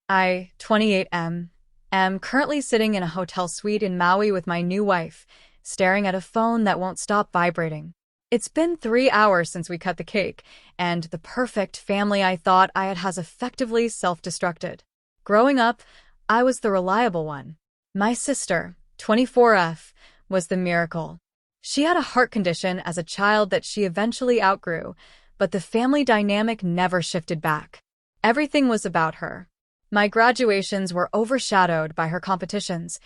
I, 28M, am currently sitting in a hotel suite in Maui with my new wife, staring at a phone that won't stop vibrating. It's been 3 hours since we cut the cake, and the perfect family I thought I had has effectively self-destructed. Growing up, I was the reliable one. My sister, 24F, was the miracle. She had a heart condition as a child that she eventually outgrew, but the family dynamic never shifted back. Everything was about her. My graduations were overshadowed by her competitions.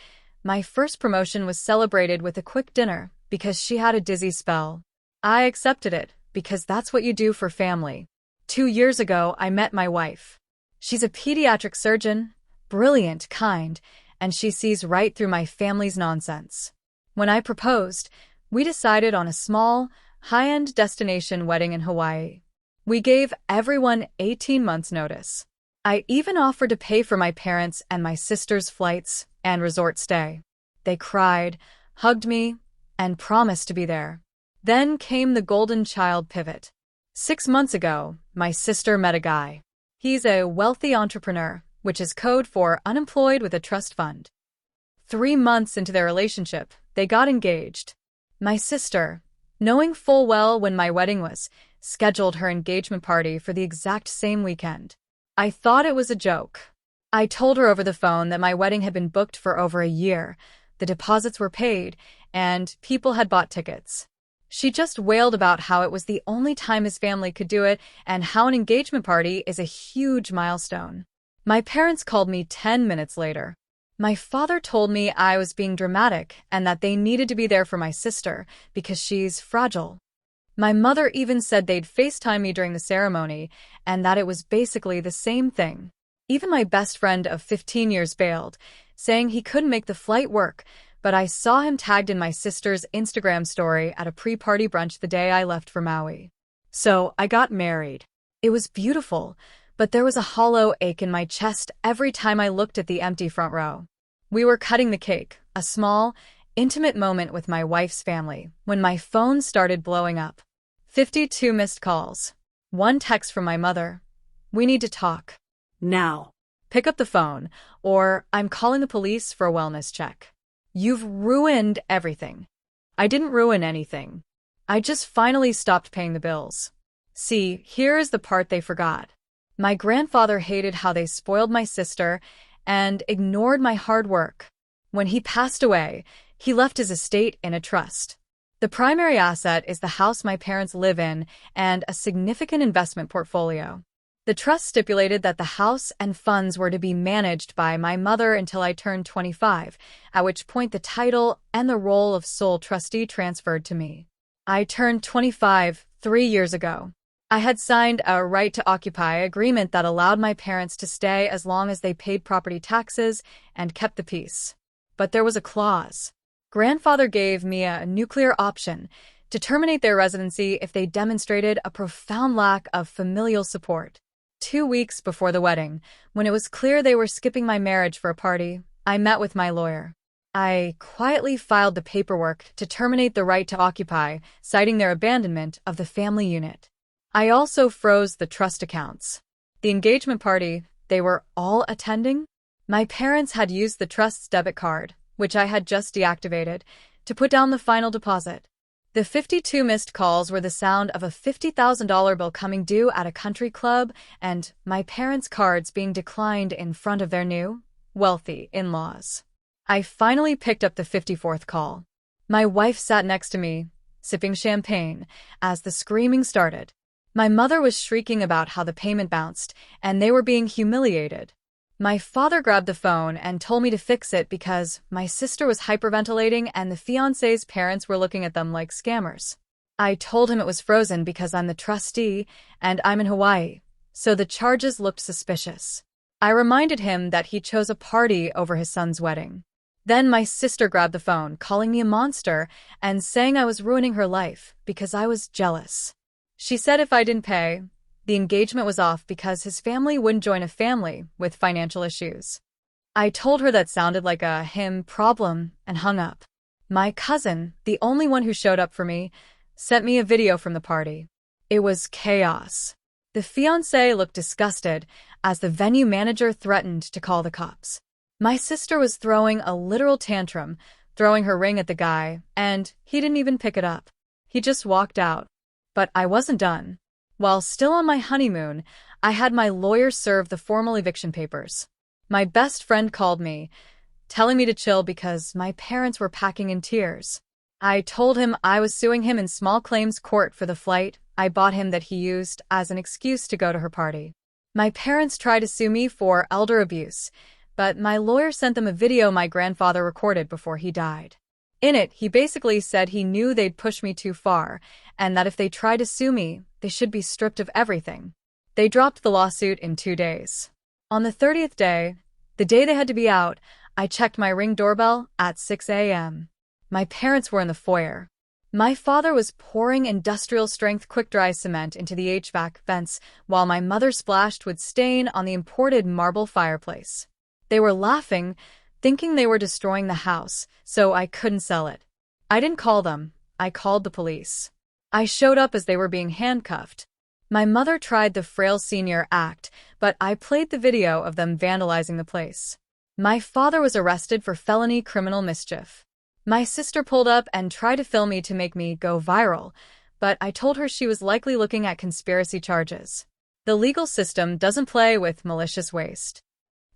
My first promotion was celebrated with a quick dinner because she had a dizzy spell. I accepted it because that's what you do for family. 2 years ago, I met my wife. She's a pediatric surgeon, brilliant, kind, and she sees right through my family's nonsense. When I proposed, we decided on a small, high-end destination wedding in Hawaii. We gave everyone 18 months' notice. I even offered to pay for my parents' and my sister's flights and resort stay. They cried, hugged me, and promised to be there. Then came the golden child pivot. 6 months ago, my sister met a guy. He's a wealthy entrepreneur, which is code for unemployed with a trust fund. 3 months into their relationship, they got engaged. My sister, knowing full well when my wedding was, scheduled her engagement party for the exact same weekend. I thought it was a joke. I told her over the phone that my wedding had been booked for over a year, the deposits were paid, and people had bought tickets. She just wailed about how it was the only time his family could do it and how an engagement party is a huge milestone. My parents called me 10 minutes later. My father told me I was being dramatic and that they needed to be there for my sister because she's fragile. My mother even said they'd FaceTime me during the ceremony and that it was basically the same thing. Even my best friend of 15 years bailed, saying he couldn't make the flight work, but I saw him tagged in my sister's Instagram story at a pre-party brunch the day I left for Maui. So I got married. It was beautiful, but there was a hollow ache in my chest every time I looked at the empty front row. We were cutting the cake, a small, intimate moment with my wife's family, when my phone started blowing up. 52 missed calls. 1 text from my mother. We need to talk. Now. Pick up the phone, or I'm calling the police for a wellness check. You've ruined everything. I didn't ruin anything. I just finally stopped paying the bills. See, here is the part they forgot. My grandfather hated how they spoiled my sister and ignored my hard work. When he passed away, he left his estate in a trust. The primary asset is the house my parents live in and a significant investment portfolio. The trust stipulated that the house and funds were to be managed by my mother until I turned 25, at which point the title and the role of sole trustee transferred to me. I turned 25 3 years ago. I had signed a right to occupy agreement that allowed my parents to stay as long as they paid property taxes and kept the peace. But there was a clause. Grandfather gave me a nuclear option to terminate their residency if they demonstrated a profound lack of familial support. 2 weeks before the wedding, when it was clear they were skipping my marriage for a party, I met with my lawyer. I quietly filed the paperwork to terminate the right to occupy, citing their abandonment of the family unit. I also froze the trust accounts. The engagement party they were all attending? My parents had used the trust's debit card, which I had just deactivated, to put down the final deposit. The 52 missed calls were the sound of a $50,000 bill coming due at a country club and my parents' cards being declined in front of their new, wealthy in-laws. I finally picked up the 54th call. My wife sat next to me, sipping champagne, as the screaming started. My mother was shrieking about how the payment bounced and they were being humiliated. My father grabbed the phone and told me to fix it because my sister was hyperventilating and the fiancé's parents were looking at them like scammers. I told him it was frozen because I'm the trustee and I'm in Hawaii, so the charges looked suspicious. I reminded him that he chose a party over his son's wedding. Then my sister grabbed the phone, calling me a monster and saying I was ruining her life because I was jealous. She said if I didn't pay, the engagement was off because his family wouldn't join a family with financial issues. I told her that sounded like a him problem and hung up. My cousin, the only one who showed up for me, sent me a video from the party. It was chaos. The fiancé looked disgusted as the venue manager threatened to call the cops. My sister was throwing a literal tantrum, throwing her ring at the guy, and he didn't even pick it up. He just walked out. But I wasn't done. While still on my honeymoon, I had my lawyer serve the formal eviction papers. My best friend called me, telling me to chill because my parents were packing in tears. I told him I was suing him in small claims court for the flight I bought him that he used as an excuse to go to her party. My parents tried to sue me for elder abuse, but my lawyer sent them a video my grandfather recorded before he died. In it, he basically said he knew they'd push me too far, and that if they tried to sue me, they should be stripped of everything. They dropped the lawsuit in 2 days. On the 30th day, the day they had to be out, I checked my Ring doorbell at 6 a.m. My parents were in the foyer. My father was pouring industrial-strength quick-dry cement into the HVAC vents while my mother splashed with stain on the imported marble fireplace. They were laughing, thinking they were destroying the house, so I couldn't sell it. I didn't call them. I called the police. I showed up as they were being handcuffed. My mother tried the frail senior act, but I played the video of them vandalizing the place. My father was arrested for felony criminal mischief. My sister pulled up and tried to film me to make me go viral, but I told her she was likely looking at conspiracy charges. The legal system doesn't play with malicious waste.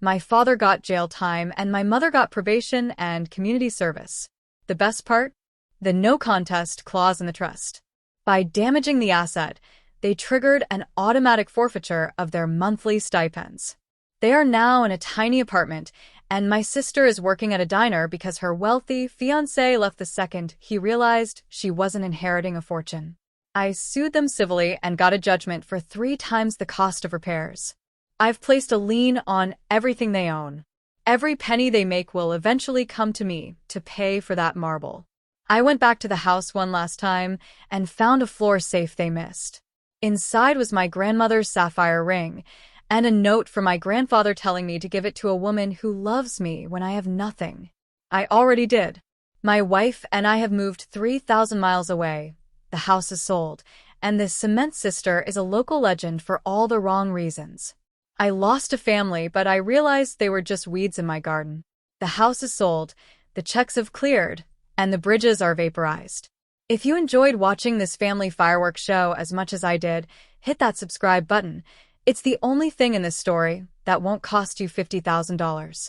My father got jail time and my mother got probation and community service. The best part? The no contest clause in the trust. By damaging the asset, they triggered an automatic forfeiture of their monthly stipends. They are now in a tiny apartment, and my sister is working at a diner because her wealthy fiancé left the second he realized she wasn't inheriting a fortune. I sued them civilly and got a judgment for 3 times the cost of repairs. I've placed a lien on everything they own. Every penny they make will eventually come to me to pay for that marble. I went back to the house one last time and found a floor safe they missed. Inside was my grandmother's sapphire ring, and a note from my grandfather telling me to give it to a woman who loves me when I have nothing. I already did. My wife and I have moved 3,000 miles away. The house is sold, and this cement sister is a local legend for all the wrong reasons. I lost a family, but I realized they were just weeds in my garden. The house is sold, the checks have cleared, and the bridges are vaporized. If you enjoyed watching this family fireworks show as much as I did, hit that subscribe button. It's the only thing in this story that won't cost you $50,000.